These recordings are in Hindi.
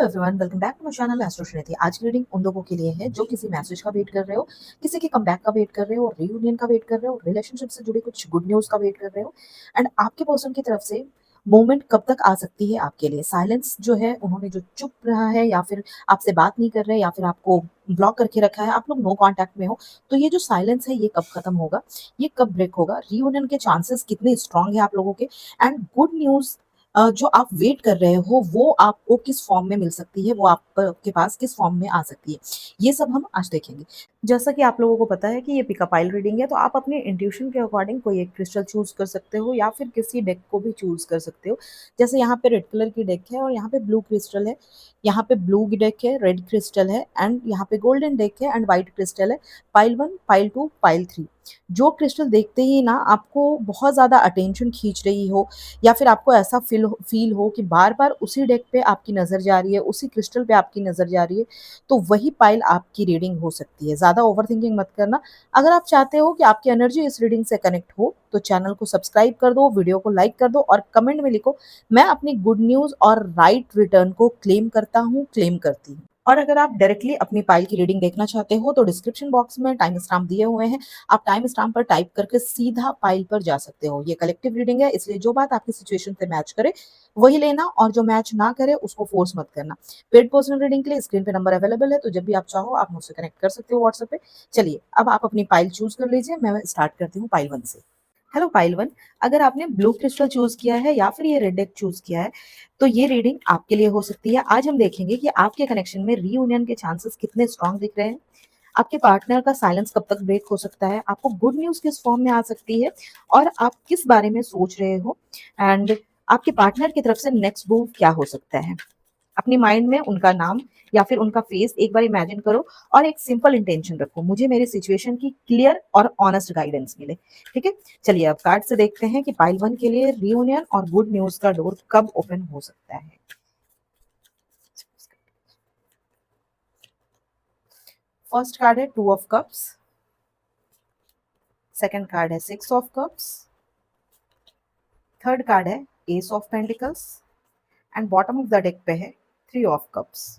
Everyone, welcome back to my channel astro Shrinidhi. आज की रीडिंग उन लोगों के लिए है जो किसी मैसेज का वेट कर रहे हो, किसी के कमबैक का वेट कर रहे हो, रियूनियन का वेट कर रहे हो, रिलेशनशिप से जुड़ी कुछ गुड न्यूज का वेट कर रहे हो। एंड आपके पर्सन की तरफ से मोमेंट कब तक आ सकती है आपके लिए। साइलेंस जो है, उन्होंने जो चुप रहा है या फिर आपसे बात नहीं कर रहे या फिर आपको ब्लॉक करके रखा है, आप लोग नो कांटेक्ट में हो, तो ये जो साइलेंस है ये कब खत्म होगा, ये कब ब्रेक होगा, रियूनियन के चांसेस कितने स्ट्रांग है आप लोगों के। एंड गुड न्यूज जो आप वेट कर रहे हो वो आपको किस फॉर्म में मिल सकती है, वो आपके पास किस फॉर्म में आ सकती है, ये सब हम आज देखेंगे। जैसा कि आप लोगों को पता है कि ये पिकअप आइल रीडिंग है, तो आप अपने इंट्यूशन के अकॉर्डिंग कोई एक क्रिस्टल चूज कर सकते हो या फिर किसी डेक को भी चूज कर सकते हो। जैसे यहाँ पे रेड कलर की डेक है और यहाँ पे ब्लू क्रिस्टल है, यहाँ पे ब्लू डेक है, रेड क्रिस्टल है एंड यहाँ पे गोल्डन डेक है एंड व्हाइट क्रिस्टल है। Pile 1, pile 2, pile 3। जो क्रिस्टल देखते ही ना आपको बहुत ज्यादा अटेंशन खींच रही हो या फिर आपको ऐसा फील हो कि बार बार उसी डेक पे आपकी नज़र जा रही है, उसी क्रिस्टल पे आपकी नज़र जा रही है, तो वही पाइल आपकी रीडिंग हो सकती है। ज़्यादा ओवरथिंकिंग मत करना। अगर आप चाहते हो कि आपकी एनर्जी इस रीडिंग से कनेक्ट हो तो चैनल को सब्सक्राइब कर दो, वीडियो को लाइक कर दो और कमेंट में लिखो, मैं अपनी गुड न्यूज़ और राइट रिटर्न को क्लेम करता हूँ, क्लेम करती हूँ। और अगर आप डायरेक्टली अपनी पाइल की रीडिंग देखना चाहते हो तो डिस्क्रिप्शन बॉक्स में टाइम स्टैम्प दिए हुए हैं, आप टाइम स्टैम्प पर टाइप करके सीधा पाइल पर जा सकते हो। ये कलेक्टिव रीडिंग है, इसलिए जो बात आपकी सिचुएशन से मैच करे वही लेना और जो मैच ना करे उसको फोर्स मत करना। पेड पर्सनल रीडिंग के लिए स्क्रीन पे नंबर अवेलेबल है, तो जब भी आप चाहो आप मुझसे कनेक्ट कर सकते हो व्हाट्सएप पे। चलिए अब आप अपनी पाइल चूज कर लीजिए, मैं स्टार्ट करती हूँ पाइल 1 से। हेलो पाइल 1, अगर आपने ब्लू क्रिस्टल चूज किया है या फिर ये रेड डेक चूज किया है तो ये रीडिंग आपके लिए हो सकती है। आज हम देखेंगे कि आपके कनेक्शन में रीयूनियन के चांसेस कितने स्ट्रांग दिख रहे हैं, आपके पार्टनर का साइलेंस कब तक ब्रेक हो सकता है, आपको गुड न्यूज किस फॉर्म में आ सकती है और आप किस बारे में सोच रहे हो, एंड आपके पार्टनर की तरफ से नेक्स्ट मूव क्या हो सकता है। अपनी माइंड में उनका नाम या फिर उनका फेस एक बार इमेजिन करो और एक सिंपल इंटेंशन रखो, मुझे मेरी सिचुएशन की क्लियर और ऑनेस्ट गाइडेंस मिले। ठीक है, चलिए अब कार्ड से देखते हैं कि पाइल 1 के लिए रियूनियन और गुड न्यूज का डोर कब ओपन हो सकता है। फर्स्ट कार्ड है 2 ऑफ कप्स, सेकंड कार्ड है 6 ऑफ कप्स, थर्ड कार्ड है S of pentacles and bottom of the deck पे है 3 ऑफ कप्स।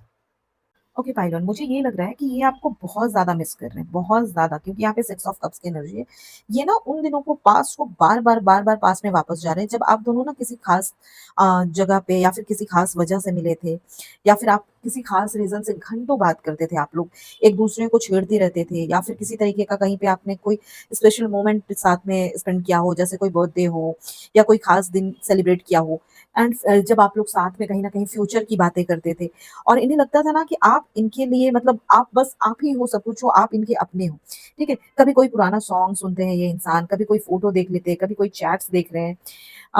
ओके पाइलॉन, मुझे ये लग रहा है कि ये आपको बहुत ज्यादा मिस कर रहे हैं, बहुत ज्यादा, क्योंकि यहाँ पे 6 ऑफ कप्स की एनर्जी है। ये ना उन दिनों को, पास्ट को बार बार पास में वापस जा रहे हैं जब आप दोनों ना किसी खास जगह पे या फिर किसी खास वजह से मिले थे, या फिर आप किसी खास रीजन से घंटों बात करते थे, आप लोग एक दूसरे को छेड़ते रहते थे, या फिर किसी तरीके का कहीं पे आपने कोई स्पेशल मोमेंट साथ में स्पेंड किया हो, जैसे कोई बर्थडे हो या कोई खास दिन सेलिब्रेट किया हो। एंड जब आप लोग साथ में कहीं ना कहीं फ्यूचर की बातें करते थे और इन्हें लगता था ना कि आप इनके लिए, मतलब आप बस आप ही हो, सब कुछ हो, आप इनके अपने हो। ठीक है, कभी कोई पुराना सॉन्ग सुनते हैं ये इंसान, कभी कोई फोटो देख लेते हैं, कभी कोई चैट्स देख रहे हैं,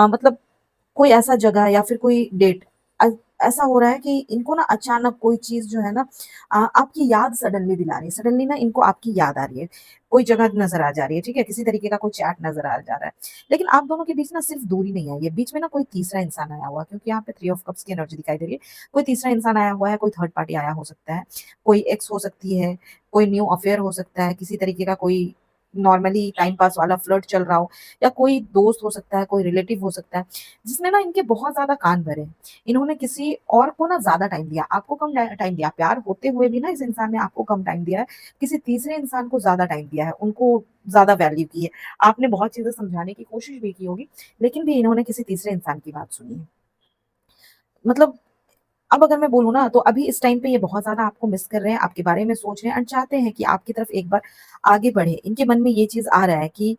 मतलब कोई ऐसा जगह या फिर कोई डेट, ऐसा हो रहा है कि इनको ना अचानक कोई चीज जो है ना आपकी याद सडनली दिला रही है, सडनली ना इनको आपकी याद आ रही है, कोई जगह नजर आ जा रही है, ठीक है, किसी तरीके का कोई चैट नजर आ जा रहा है। लेकिन आप दोनों के बीच ना सिर्फ दूरी नहीं आई है, बीच में ना कोई तीसरा इंसान आया हुआ है, क्योंकि यहाँ पे 3 ऑफ कप्स की एनर्जी दिखाई दे रही है। कोई तीसरा इंसान आया हुआ है, कोई थर्ड पार्टी आया हो सकता है, कोई एक्स हो सकती है, कोई न्यू अफेयर हो सकता है, किसी तरीके का कोई नॉर्मली टाइम पास वाला फ्लर्ट चल रहा हो, या कोई दोस्त हो सकता है, कोई रिलेटिव हो सकता है जिसने ना इनके बहुत ज्यादा कान भरे हैं। इन्होंने किसी और को ना ज्यादा टाइम दिया, आपको कम टाइम दिया, प्यार होते हुए भी ना इस इंसान ने आपको कम टाइम दिया है, किसी तीसरे इंसान को ज्यादा टाइम दिया है, उनको ज्यादा वैल्यू की है। आपने बहुत चीजें समझाने की कोशिश भी की होगी, लेकिन भी इन्होंने किसी तीसरे इंसान की बात सुनी है। मतलब अब अगर मैं बोलूँ ना तो अभी इस टाइम पे ये बहुत ज़्यादा आपको मिस कर रहे हैं, आपके बारे में सोच रहे हैं और चाहते हैं कि आपकी तरफ एक बार आगे बढ़े। इनके मन में ये चीज़ आ रहा है कि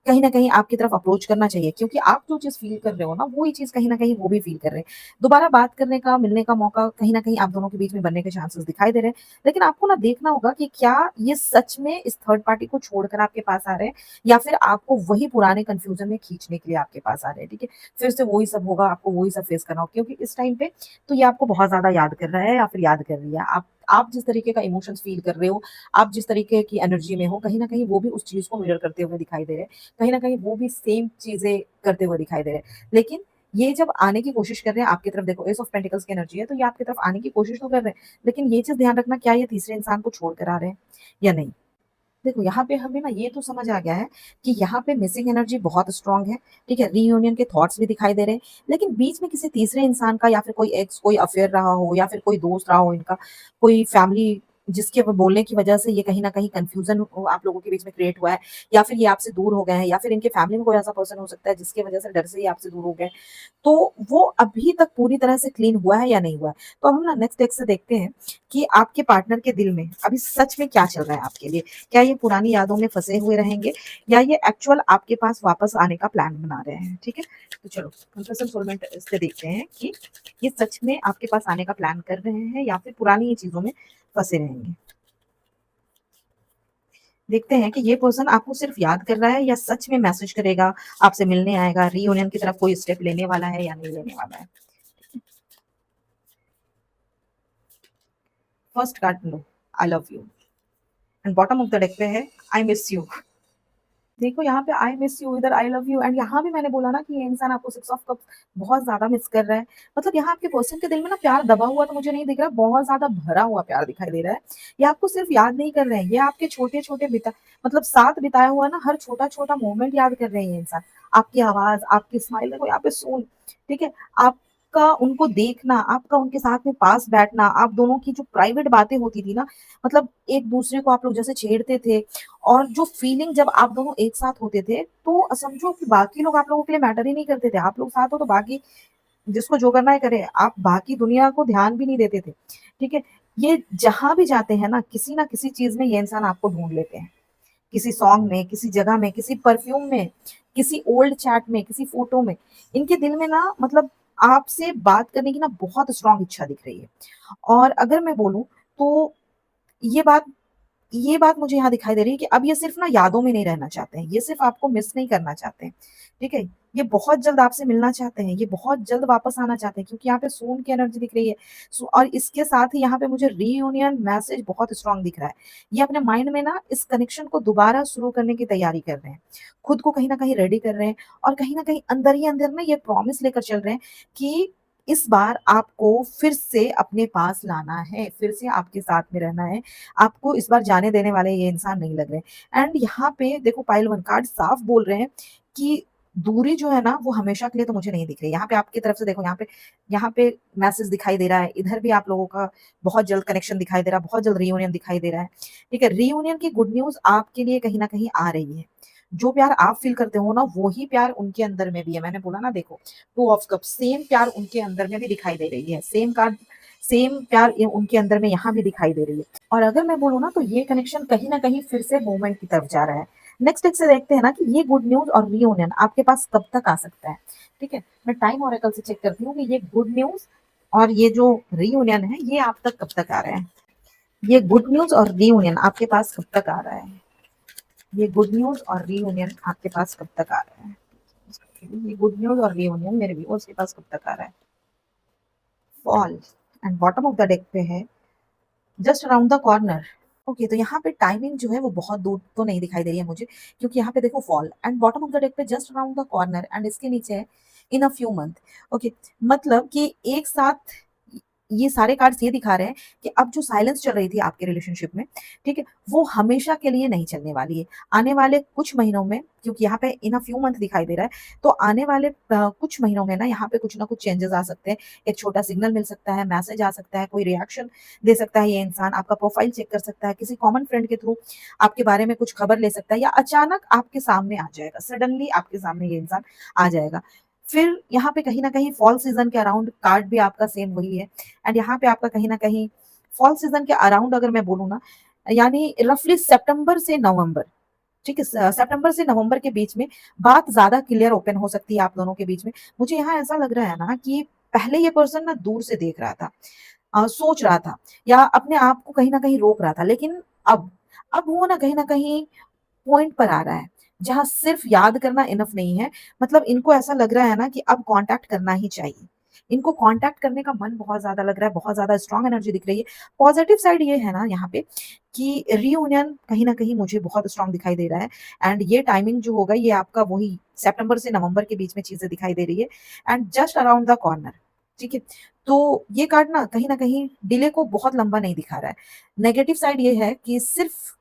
कहीं न कहीं आपकी तरफ अप्रोच करना चाहिए, क्योंकि आप जो चीज़ फ़ील कर रहे हो ना, वो ही चीज़ कहीं न कहीं वो भी फ़ील कर रहे हैं। दोबारा बात करने का, मिलने का मौका कहीं न कहीं आप दोनों के बीच में बनने के चांसेस दिखाई दे रहे हैं। लेकिन आपको ना देखना होगा कि क्या ये सच में इस थर्ड पार्टी को छोड़कर आपके पास आ रहे हैं, या फिर आपको वही पुराने कन्फ्यूज़न में खींचने के लिए आपके पास आ रहे हैं, ठीक है? फिर से वही सब होगा, आपको वही सब फेस करना होगा, क्योंकि इस टाइम पे तो ये आपको बहुत ज़्यादा याद कर रहा है या फिर याद कर रही है। आप जिस तरीके का इमोशंस फ़ील कर रहे हो, आप जिस तरीके की एनर्जी में हो, कहीं न कहीं वो भी उस चीज़ को मिरर करते हुए दिखाई दे रहे हैं। कहीं न कहीं वो भी सेम चीज़ें करते हुए दिखाई दे रहे हैं। लेकिन ये जब आने की कोशिश कर रहे हैं आपकी तरफ, देखो एस ऑफ पेंटिकल्स की एनर्जी है, तो ये आपकी तरफ आने की कोशिश तो कर रहे हैं। लेकिन ये चीज़ ध्यान रखना, क्या ये तीसरे इंसान को छोड़ कर आ रहे हैं या नहीं? देखो यहाँ पे हमें ना ये तो समझ आ गया है कि यहाँ पे मिसिंग एनर्जी बहुत स्ट्रांग है, ठीक है? रीयूनियन के थॉट्स भी दिखाई दे रहे हैं, लेकिन बीच में किसी तीसरे इंसान का या फिर कोई एक्स, कोई अफेयर रहा हो या फिर कोई दोस्त रहा हो इनका, कोई फैमिली जिसके वो बोलने की वजह से ये कहीं न कहीं कन्फ्यूज़न आप लोगों के बीच में क्रिएट हुआ है, या फिर ये आपसे दूर हो गए हैं, या फिर इनके फैमिली में कोई ऐसा पर्सन हो सकता है जिसकी वजह से डर से ही आपसे दूर हो गए। तो वो अभी तक पूरी तरह से क्लीन हुआ है या नहीं हुआ है? तो हम ना नेक्स्ट एक से देखते हैं कि आपके पार्टनर के दिल में अभी सच में क्या चल रहा है आपके लिए? क्या ये पुरानी यादों में फँसे हुए रहेंगे या ये एक्चुअल आपके पास वापस आने का प्लान बना रहे हैं? ठीक है? तो चलो कंप्रेशन सोलमेंट से देखते हैं कि ये सच में आपके पास आने का प्लान कर रहे हैं या फिर पुरानी ही चीज़ों में फँसे रहेंगे। देखते हैं कि ये पर्सन आपको सिर्फ़ याद कर रहा है या सच में मैसेज करेगा, आपसे मिलने आएगा, रियूनियन की तरफ कोई स्टेप लेने वाला है या नहीं लेने वाला है। First card low, I love you and bottom of the deck पे है आई मिस यू। देखो यहाँ पे आई मिस यू, इधर आई लव यू एंड यहाँ भी मैंने बोला ना कि ये इंसान आपको सिक्स ऑफ कप्स बहुत ज़्यादा मिस कर रहा है। मतलब यहाँ आपके पर्सन के दिल में ना प्यार दबा हुआ तो मुझे नहीं दिख रहा, बहुत ज़्यादा भरा हुआ प्यार दिखाई दे रहा है। ये आपको सिर्फ याद नहीं कर रहे हैं, ये आपके छोटे-छोटे मतलब साथ बिताया हुआ ना हर छोटा-छोटा मोमेंट याद कर रहे हैं ये इंसान। आपकी आवाज़, आपकी स्माइल देखो यहाँ पे सून, ठीक है? आपका उनको देखना, आपका उनके साथ में पास बैठना, आप दोनों की जो प्राइवेट बातें होती थी ना, मतलब एक-दूसरे को आप लोग जैसे छेड़ते थे और जो फीलिंग जब आप दोनों एक साथ होते थे, तो समझो कि बाकी लोग आप लोगों के लिए मैटर ही नहीं करते थे। आप लोग साथ हो तो बाकी जिसको जो करना है करे। आप बाकी दुनिया को ध्यान भी नहीं देते थे, ठीक है? ये जहाँ भी जाते हैं ना, किसी न किसी चीज़ में ये इंसान आपको ढूँढ लेते हैं। किसी सॉन्ग में, किसी जगह में, किसी परफ्यूम में, किसी ओल्ड चैट में, किसी फ़ोटो में। इनके दिल में ना मतलब आपसे बात करने की ना बहुत स्ट्रॉन्ग इच्छा दिख रही है। और अगर मैं बोलूँ तो ये बात ये बात मुझे यहाँ दिखाई दे रही है कि अब ये सिर्फ़ ना यादों में नहीं रहना चाहते हैं, ये सिर्फ़ आपको मिस नहीं करना चाहते हैं, ठीक है? ये बहुत जल्द आपसे मिलना चाहते हैं, ये बहुत जल्द वापस आना चाहते हैं क्योंकि यहाँ पे सून की एनर्जी दिख रही है। और इसके साथ ही यहाँ पे मुझे रियूनियन मैसेज बहुत स्ट्रॉन्ग दिख रहा है। ये अपने माइंड में ना इस कनेक्शन को दोबारा शुरू करने की तैयारी कर रहे हैं। खुद को कहीं न कहीं रेडी कर रहे हैं और कहीं न कहीं अंदर ही अंदर ना ये प्रॉमिस लेकर चल रहे हैं कि इस बार आपको फिर से अपने पास लाना है, फिर से आपके साथ में रहना है। आपको इस बार जाने देने वाले ये इंसान नहीं लग रहे। एंड यहाँ पे देखो पाइल वन कार्ड साफ बोल रहे हैं कि दूरी जो है ना वो हमेशा के लिए तो मुझे नहीं दिख रही। यहाँ पे आपकी तरफ से देखो यहाँ पे मैसेज दिखाई दे रहा है, इधर भी आप लोगों का बहुत जल्द कनेक्शन दिखाई दे रहा है, बहुत जल्द रियूनियन दिखाई दे रहा है। ठीक है, रियूनियन की गुड न्यूज़ आपके लिए कहीं न कहीं आ रही है। जो प्यार आप फ़ील करते हो ना, वो ही प्यार उनके अंदर में भी है। मैंने बोला ना देखो, 2 ऑफ कप्स सेम प्यार उनके अंदर में भी दिखाई दे रही है। सेम प्यार ये उनके अंदर में यहाँ भी दिखाई दे रही है। और अगर मैं बोलूँ ना तो ये कनेक्शन कहीं न कहीं फिर से मूवमेंट की तरफ जा रहा है। नेक्स्ट एक से देखते हैं ना कि ये गुड न्यूज़ और रियूनियन आपके पास कब तक आ सकता है, ठीक है? मैं टाइम ओरेकल से चेक करती हूँ कि ये गुड न्यूज़ और ये जो रियूनियन है, ये आप तक कब तक आ रहा है? ये गुड न्यूज़ और रियूनियन आपके पास कब तक आ रहा है? ये गुड न्यूज़ और रियूनियन आपके पास कब तक आ रहा है? ये गुड न्यूज़ और रियूनियन मेरे व्यूअर्स के पास कब तक आ रहा है? Fall and bottom of the deck पे है just around the corner. Okay, तो यहाँ पे टाइमिंग जो है वो बहुत दूर तो नहीं दिखाई दे रही है मुझे, क्योंकि यहाँ पे देखो fall and bottom of the deck पे just around the corner and इसके नीचे है in a few month. Okay, मतलब कि एक साथ ये सारे कार्ड्स ये दिखा रहे हैं कि अब जो साइलेंस चल रही थी आपके रिलेशनशिप में, ठीक है, वो हमेशा के लिए नहीं चलने वाली है। आने वाले कुछ महीनों में, क्योंकि यहाँ पे इन अ फ्यू मंथ दिखाई दे रहा है, तो आने वाले कुछ महीनों में ना यहाँ पे कुछ ना कुछ चेंजेस आ सकते हैं। एक छोटा सिग्नल मिल सकता है, मैसेज आ सकता है, कोई रिएक्शन दे सकता है ये इंसान, आपका प्रोफाइल चेक कर सकता है, किसी कॉमन फ्रेंड के थ्रू आपके बारे में कुछ खबर ले सकता है या अचानक आपके सामने आ जाएगा, सडनली आपके सामने ये इंसान आ जाएगा। फिर यहाँ पे कहीं न कहीं फॉल सीज़न के अराउंड कार्ड भी आपका सेम वही है एंड यहाँ पे आपका कहीं न कहीं फॉल सीज़न के अराउंड अगर मैं बोलूँ ना, यानी रफली सितंबर से नवंबर, ठीक है? सितंबर से नवंबर के बीच में बात ज़्यादा क्लियर ओपन हो सकती है आप दोनों के बीच में। मुझे यहाँ ऐसा लग रहा है ना कि पहले ये पर्सन ना दूर से देख रहा था, सोच रहा था या अपने आप को कहीं न कहीं रोक रहा था। लेकिन अब अब वो ना कहीं न कहीं पॉइंट पर आ रहा है, जहाँ सिर्फ़ याद करना इनफ नहीं है। मतलब इनको ऐसा लग रहा है ना कि अब कॉन्टैक्ट करना ही चाहिए। इनको कॉन्टैक्ट करने का मन बहुत ज़्यादा लग रहा है, बहुत ज़्यादा स्ट्रॉन्ग एनर्जी दिख रही है। पॉज़िटिव साइड ये है ना यहाँ पे कि रियूनियन कहीं न कहीं मुझे बहुत स्ट्रॉन्ग दिखाई दे रहा है एंड ये टाइमिंग जो होगा ये आपका वही सितंबर से नवंबर के बीच में चीज़ें दिखाई दे रही है and just around the corner, ठीक है? तो ये कार्ड ना कहीं न कहीं डिले को बहुत लंबा नहीं दिखा रहा है। नेगेटिव साइड ये है कि सिर्फ़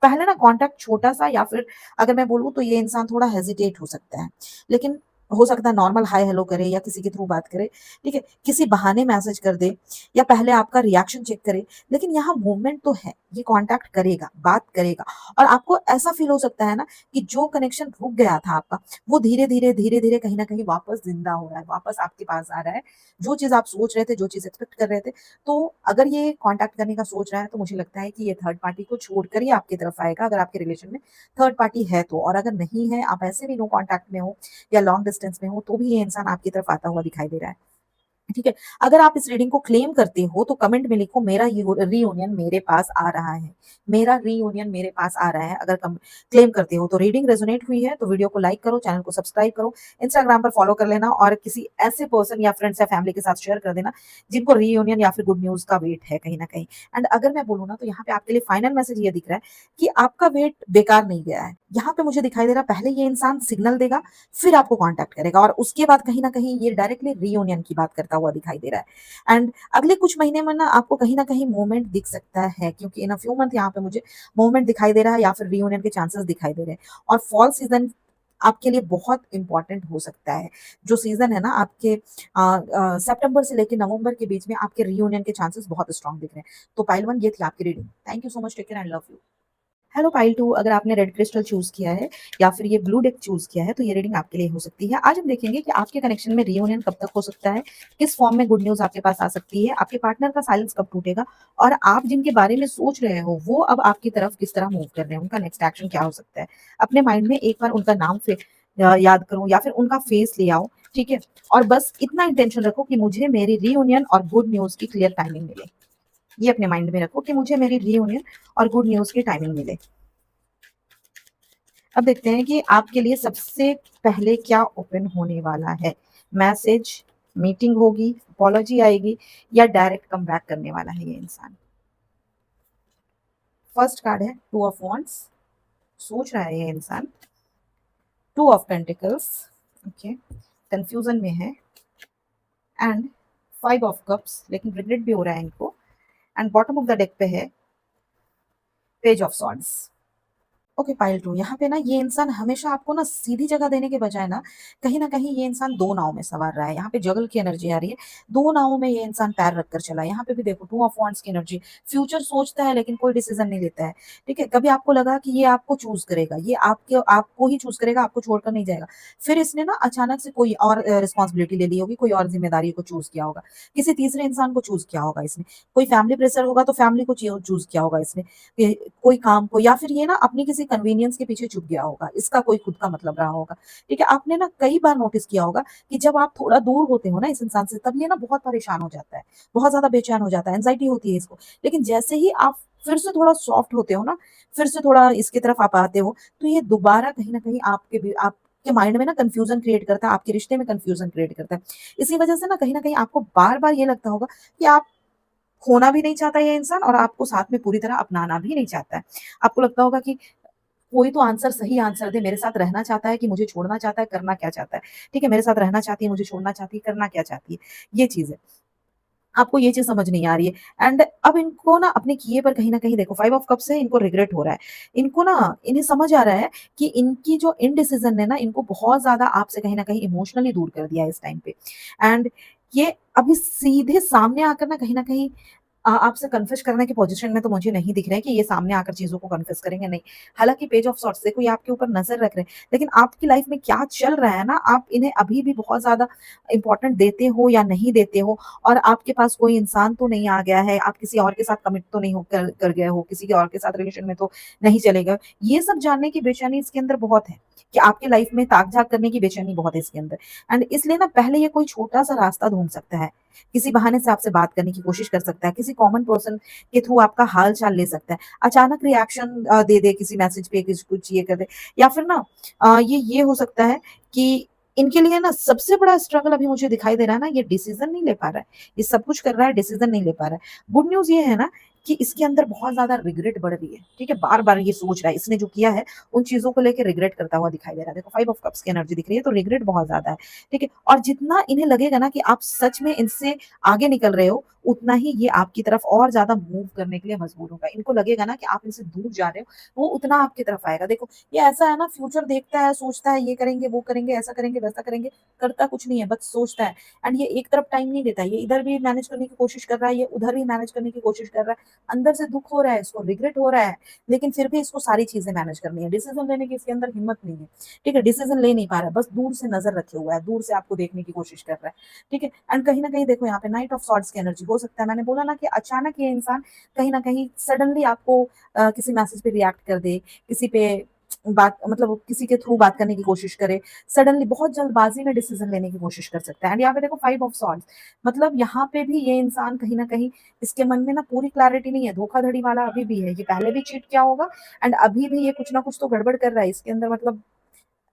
पहले ना कॉन्टैक्ट छोटा-सा या फिर अगर मैं बोलूँ तो ये इंसान थोड़ा हेजिटेट हो सकता है। लेकिन हो सकता है नॉर्मल हाय हेलो करे या किसी के थ्रू बात करे, ठीक है? किसी बहाने मैसेज कर दे या पहले आपका रिएक्शन चेक करे। लेकिन यहाँ मूवमेंट तो है, ये कॉन्टैक्ट करेगा, बात करेगा और आपको ऐसा फ़ील हो सकता है ना कि जो कनेक्शन रुक गया था आपका, वो धीरे-धीरे, धीरे-धीरे कहीं न कहीं वापस ज़िंदा हो रहा है, वापस आपके पास आ रहा है। जो चीज़ आप सोच रहे थे, जो चीज़ एक्सपेक्ट कर रहे थे, तो अगर ये कॉन्टैक्ट करने का सोच रहा है, तो मुझे लगता है कि ये थर्ड पार्टी को छोड़कर ही आपकी तरफ आएगा, अगर आपके रिलेशन में थर्ड पार्टी है तो। और अगर नहीं है, आप ऐसे भी नो कॉन्टैक्ट में हो या लॉन्ग डिस्टेंस में हो, तो भी ये इंसान आपकी तरफ आता हुआ दिखाई दे रहा है। ठीक है? अगर आप इस रीडिंग को क्लेम करते हो तो कमेंट में लिखो मेरा रीयूनियन मेरे पास आ रहा है। मेरा रीयूनियन मेरे पास आ रहा है। अगर कम क्लेम करते हो तो रीडिंग रेजोनेट हुई है तो वीडियो को लाइक करो, चैनल को सब्सक्राइब करो, इंस्टाग्राम पर फॉलो कर लेना और किसी ऐसे पर्सन या फ्रेंड्स या फैमिली के साथ शेयर कर देना जिनको रीयूनियन या फिर गुड न्यूज़ का वेट है कहीं न कहीं। एंड अगर मैं बोलूँ ना तो यहाँ पे आपके लिए फाइनल मैसेज ये दिख रहा है कि आपका वेट बेकार नहीं गया है। यहाँ पे मुझे दिखाई दे रहा है पहले ये इंसान सिग्नल देगा, फिर आपको कॉन्टैक्ट करेगा और उसके बाद कहीं न कहीं ये डायरेक्टली रीयूनियन की बात करता हुआ दिखाई दे रहा है। एंड अगले कुछ महीने में ना आपको कहीं न कहीं मूवमेंट दिख सकता है क्योंकि इन अ फ्यू मंथ यहाँ पे मुझे मूवमेंट दिखाई दे रहा है या फिर रीयूनियन के चांसेस दिखाई दे रहे हैं। और फॉल सीज़न आपके लिए बहुत इम्पोर्टेंट हो सकता है। जो सीज़न है ना आपके सितंबर से लेके नवंबर के बीच में आपके रीयूनियन के चांसेस बहुत स्ट्रॉन्ग दिख रहे हैं। तो पाइल 1 ये थी आपकी reading. Thank you so much, take care and love you. Hello pile 2, अगर आपने रेड क्रिस्टल चूज़ किया है या फिर ये ब्लू डेक चूज़ किया है, तो ये रीडिंग आपके लिए हो सकती है। आज हम देखेंगे कि आपके कनेक्शन में रियूनियन कब तक हो सकता है, किस फॉर्म में गुड न्यूज़ आपके पास आ सकती है, आपके पार्टनर का साइलेंस कब टूटेगा और आप जिनके बारे में सोच रहे हो, वो अब आपकी तरफ किस तरह मूव कर रहे हैं, उनका नेक्स्ट एक्शन क्या हो सकता है। अपने माइंड में एक बार उनका नाम याद करो या फिर उनका फेस ले आओ, ठीक है? और बस इतना इंटेंशन रखो कि मुझे मेरी रियूनियन और गुड न्यूज़ की क्लियर टाइमिंग मिले। ये अपने माइंड में रखो कि मुझे मेरी रियूनियन और गुड न्यूज़ की टाइमिंग मिले। अब देखते हैं कि आपके लिए सबसे पहले क्या ओपन होने वाला है। मैसेज, मीटिंग होगी, अपॉलॉजी आएगी या डायरेक्ट कम बैक करने वाला है ये इंसान। फर्स्ट कार्ड है टू ऑफ वॉन्ड्स, सोच रहा है ये इंसान। Two of pentacles, okay, confusion में है। एंड फाइव ऑफ कप्स, लेकिन रिग्रेट भी हो रहा है इनको। And bottom of the deck पे है page of swords. Okay pile 2, यहाँ पे ना ये इंसान हमेशा आपको ना सीधी जगह देने के बजाय ना कहीं न कहीं ये इंसान 2 नाव में सवार रहा है। यहाँ पे जगल की एनर्जी आ रही है। 2 नावों में ये इंसान पैर रखकर चला है। यहाँ पे भी देखो टू ऑफ वांड्स की एनर्जी, फ्यूचर सोचता है लेकिन कोई डिसीजन नहीं लेता है। ठीक है? कभी आपको लगा कि ये आपको चूज़ करेगा, ये आपको ही चूज़ करेगा, आपको छोड़कर नहीं जाएगा। फिर इसने ना अचानक से कोई और रिस्पॉन्सिबिलिटी ले ली होगी, कोई और ज़िम्मेदारी को चूज़ किया होगा। किसी तीसरे इंसान को चूज़ किया होगा इसने। कोई फैमिली प्रेशर होगा तो फैमिली को चूज़ किया होगा इसने। ये कोई काम को या फिर ये ना अपनी किसी कन्वीनियंस के पीछे छुप गया होगा, इसका कोई खुद का मतलब रहा होगा, ठीक है? आपने ना कई बार नोटिस किया होगा कि जब आप थोड़ा दूर होते हो ना इस इंसान से तब ये ना बहुत परेशान हो जाता है, बहुत ज़्यादा बेचैन हो जाता है, एंग्ज़ायटी होती है इसको। लेकिन जैसे ही आप फिर से थोड़ा सॉफ्ट होते हो ना, फिर से थोड़ा इसकी तरफ आप आते हो, तो ये दोबारा कहीं न कहीं आपके माइंड में ना कन्फ्यूज़न क्रिएट करता है, आपके रिश्ते में कन्फ्यूज़न क्रिएट करता है। इसी वजह से ना कहीं न कहीं आपको बार-बार ये लगता होगा कि आप खोना भी नहीं चाहता ये इंसान और आपको साथ में पूरी तरह अपनाना भी नहीं चाहता है। आपको लगता होगा कि कोई तो सही आंसर दे, मेरे साथ रहना चाहता है कि मुझे छोड़ना चाहता है, करना क्या चाहता है? ठीक है, मेरे साथ रहना चाहती है, मुझे छोड़ना चाहती है, करना क्या चाहती है? ये चीज़ है। आपको ये चीज़ समझ नहीं आ रही है एंड अब इनको ना अपने किए पर कहीं न कहीं देखो 5 ऑफ कप्स है, इनको रिग्रेट हो रहा है। इनको ना इन्हें समझ आ रहा है कि इनकी जो इनडिसिज़न ने ना इनको बहुत ज़्यादा आपसे कहीं न कहीं इमोशनली दूर कर दिया है इस टाइम पे एंड ये अभी सीधे सामने आकर ना कहीं न कहीं आपसे कन्फेस करने की पोज़ीशन में तो मुझे नहीं दिख रहा है कि ये सामने आकर चीज़ों को कन्फेस करेंगे, नहीं। हालाँकि पेज ऑफ सॉर्ड्स देखो ये आपके ऊपर नज़र रख रहे हैं, लेकिन आपकी लाइफ़ में क्या चल रहा है ना, आप इन्हें अभी भी बहुत ज़्यादा इम्पोर्टेंट देते हो या नहीं देते हो और आपके पास कोई इंसान तो नहीं आ गया है, आप किसी और के साथ कमिट तो नहीं हो कर कर गए हो, किसी के और के साथ रिलेशन में तो नहीं चले गए। ये सब जानने की बेचैनी इसके अंदर बहुत है, कि आपकी लाइफ़ में ताक-झाक करने की बेचैनी बहुत है इसके अंदर एंड इसलिए ना पहले ये कोई छोटा-सा रास्ता ढूँढ सकता है। किसी बहाने से आपसे बात करने की कोशिश कर सकता है, किसी कॉमन पर्सन के थ्रू आपका हाल-चाल ले सकता है। अचानक रिएक्शन दे दे किसी मैसेज पे किसी कुछ ये कर दे या फिर ना ये हो सकता है कि इनके लिए ना सबसे बड़ा स्ट्रगल अभी मुझे दिखाई दे रहा है ना, ये डिसीज़न नहीं ले पा रहा है। ये सब कुछ कर रहा है, डिसीज़न नहीं ले पा रहा है। गुड न्यूज़ ये है ना कि इसके अंदर बहुत ज़्यादा रिग्रेट बढ़ रही है, ठीक है? बार-बार ये सोच रहा है, इसने जो किया है, उन चीज़ों को लेके रिग्रेट करता हुआ दिखाई दे रहा है। देखो 5 ऑफ कप्स की एनर्जी दिख रही है, तो रिग्रेट बहुत ज़्यादा है, ठीक है? और जितना इन्हें लगेगा ना कि आप सच में इनसे आगे निकल रहे हो, उतना ही ये आपकी तरफ और ज़्यादा मूव करने के लिए मजबूर होगा। इनको लगेगा ना कि आप इनसे दूर जा रहे हो, वो उतना आपकी तरफ आएगा। देखो, ये ऐसा है ना, फ्यूचर देखता है, सोचता है ये करेंगे, वो करेंगे, ऐसा करेंगे, वैसा करेंगे, करता कुछ नहीं है, बस सोचता है। एंड ये एक तरफ टाइम नहीं देता है, ये इधर भी मैनेज करने की कोशिश कर रहा है, ये उधर भी मैनेज करने की कोशिश कर रहा है। अंदर से दुःख हो रहा है, इसको रिग्रेट हो रहा है, लेकिन फिर भी इसको सारी चीज़ें मैनेज करनी है। डिसीज़न लेने की इसके अंदर हिम्मत नहीं है, ठीक है? डिसीज़न ले नहीं पा रहा है, बस दूर से नज़र रखे हुआ है, दूर से आपको देखने की कोशिश कर रहा है, ठीक है? एंड कहीं न कहीं देखो यहाँ पे नाइट ऑफ सॉर्ड्स की एनर्जी हो सकता है, मैंने बोला ना कि अचानक ये इंसान कहीं न कहीं सडनली आपको किसी मैसेज पे रिएक्ट कर दे, किसी पे बात मतलब किसी के थ्रू बात करने की कोशिश करे, सडनली बहुत जल्दबाज़ी में डिसीज़न लेने की कोशिश कर सकता है। एंड यहाँ पे देखो 5 ऑफ सॉर्ड्स, मतलब यहाँ पे भी ये इंसान कहीं न कहीं इसके मन में ना पूरी क्लैरिटी नहीं है, धोखाधड़ी वाला अभी भी है, ये पहले भी चीट किया होगा एंड अभी भी ये कुछ ना कुछ तो गड़बड़ कर रहा है इसके अंदर, मतलब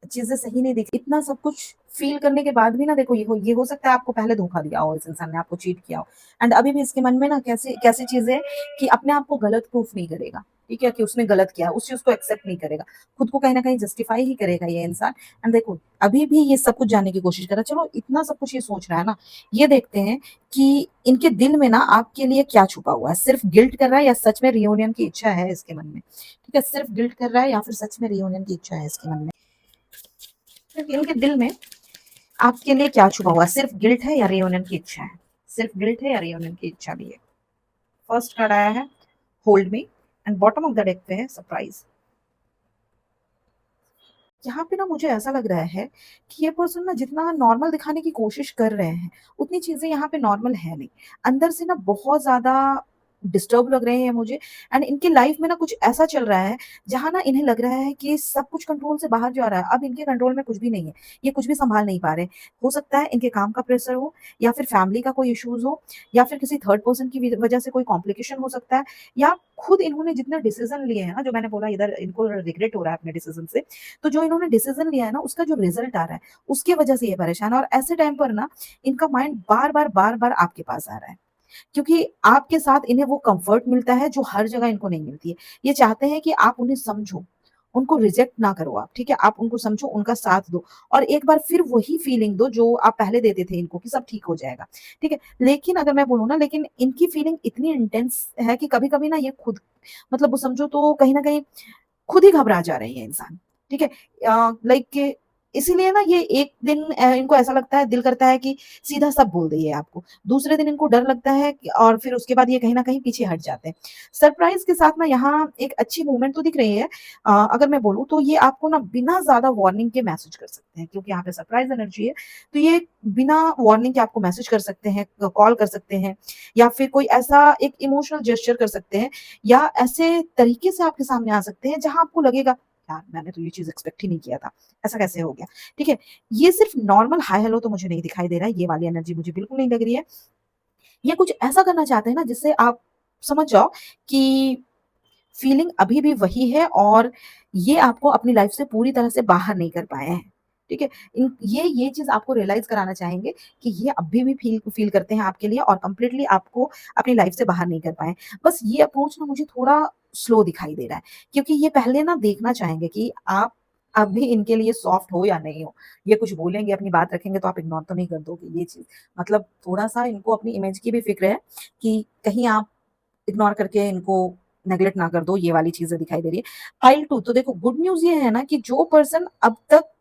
चीज़ें सही नहीं दिख, इतना सब कुछ फ़ील करने के बाद भी ना देखो, ये हो सकता है आपको पहले धोखा दिया हो, इस इंसान ने आपको चीट किया हो एंड अभी भी इसके मन में ना कैसी कैसी चीज़ें हैं कि अपने आप को गलत प्रूफ नहीं करेगा, ठीक है? कि उसने गलत किया, उस चीज़ को एक्सेप्ट नहीं करेगा। खुद को कहीं न कहीं जस्टिफाई ही करेगा ये इंसान एंड देखो, अभी भी ये सब कुछ जानने की कोशिश कर रहा है। चलो, इतना सब कुछ ये सोच रहा है ना, ये देखते हैं कि इनके दिल में ना आपके लिए क्या छुपा हुआ है? सिर्फ़ गिल्ट कर रहा है या सच में रियूनियन की इच्छा है इसके मन में? ठीक है? सिर्फ़ गिल्ट कर रहा है या फिर सच में रियूनियन की इच्छा है इसके मन में? इनके दिल में आपके लिए क्या छुपा हुआ है? सिर्फ गिल्ट है या रियूनियन की इच्छा है? सिर्फ गिल्ट है या रियूनियन की इच्छा भी है? फर्स्ट कार्ड आया है hold me and bottom of the deck पे है सरप्राइज। यहाँ पे ना मुझे ऐसा लग रहा है कि ये पर्सन ना जितना नॉर्मल दिखाने की कोशिश कर रहे हैं, उतनी चीज़ें यहाँ पे नॉर्मल है नहीं। अंदर से ना बहुत ज़्यादा डिस्टर्ब लग रहे हैं मुझे एंड इनकी लाइफ में ना कुछ ऐसा चल रहा है, जहाँ ना इन्हें लग रहा है कि सब कुछ कंट्रोल से बाहर जा रहा है। अब इनके कंट्रोल में कुछ भी नहीं है। ये कुछ भी सँभाल नहीं पा रहे। हो सकता है इनके काम का प्रेशर हो या फिर फैमिली का कोई इश्यूज़ हो या फिर किसी थर्ड पर्सन की वजह से कोई कॉम्प्लिकेशन हो सकता है या खुद इन्होंने जितने डिसीज़न लिए हैं ना, जो मैंने बोला इधर इनको रिग्रेट हो रहा है अपने डिसीज़न से, तो जो इन्होंने डिसीजन लिया है ना, उसका जो रिजल्ट आ रहा है, उसकी वजह से ये परेशान है और ऐसे टाइम पर ना इनका माइंड बार-बार, बार-बार आपके पास आ रहा है। क्योंकि आपके साथ इन्हें वो कम्फर्ट मिलता है जो हर जगह इनको नहीं मिलती है। ये चाहते हैं कि आप उन्हें समझो, उनको रिजेक्ट ना करो आप, ठीक है? आप उनको समझो, उनका साथ दो और एक बार फिर वही फीलिंग दो जो आप पहले देते थे इनको कि सब ठीक हो जाएगा, ठीक है? लेकिन अगर मैं बोलूँ ना, लेकिन इनकी फीलिंग इतनी इंटेंस है कि कभी-कभी ना ये खुद मतलब वो समझो तो कहीं न कहीं खुद ही घबरा जा रहे हैं इंसान, ठीक है? लाइक इसीलिए ना ये एक दिन इनको ऐसा लगता है, दिल करता है कि सीधा सब बोल दें ये आपको। दूसरे दिन इनको डर लगता है कि और फिर उसके बाद ये कहीं न कहीं पीछे हट जाते हैं। सरप्राइज़ के साथ ना यहाँ एक अच्छी मूवमेंट तो दिख रही है। अगर मैं बोलूँ तो ये आपको ना बिना ज़्यादा वार्निंग के मैसेज कर सकते हैं, क्योंकि यहाँ पे सरप्राइज़ एनर्जी है, तो ये बिना वार्निंग के आपको मैसेज कर सकते हैं, कॉल कर सकते हैं या फिर कोई ऐसा एक इमोशनल जेस्चर कर सकते हैं या ऐसे तरीके से आपके सामने आ सकते हैं जहाँ आपको लगेगा, यार मैंने तो ये चीज़ एक्सपेक्ट ही नहीं किया था, ऐसा कैसे हो गया? ठीक है? ये सिर्फ़ नॉर्मल हाय हेलो तो मुझे नहीं दिखाई दे रहा है, ये वाली एनर्जी मुझे बिल्कुल नहीं लग रही है। ये कुछ ऐसा करना चाहते हैं ना जिससे आप समझ जाओ कि फीलिंग अभी भी वही है और ये आपको अपनी लाइफ़ से पूरी तरह से बाहर नहीं कर पाए हैं। ठीक है? ये चीज़ आपको रियलाइज़ कराना चाहेंगे कि ये अभी भी फ़ील करते हैं आपके लिए और कंप्लीटली आपको अपनी लाइफ़ से बाहर नहीं कर पाए। बस ये अप्रोच ना मुझे थोड़ा स्लो दिखाई दे रहा है, क्योंकि ये पहले ना देखना चाहेंगे कि आप अभी इनके लिए सॉफ्ट हो या नहीं हो। ये कुछ बोलेंगे, अपनी बात रखेंगे तो आप इग्नोर तो नहीं कर दोगे ये चीज़। मतलब थोड़ा-सा इनको अपनी इमेज की भी फ़िक्र है कि कहीं आप इग्नोर करके इनको नेगलेक्ट ना कर दो, ये वाली चीज़ें दिखाई दे रही है। पाइल 2 तो देखो, गुड न्यूज़ ये है ना कि जो पर्सन अब तक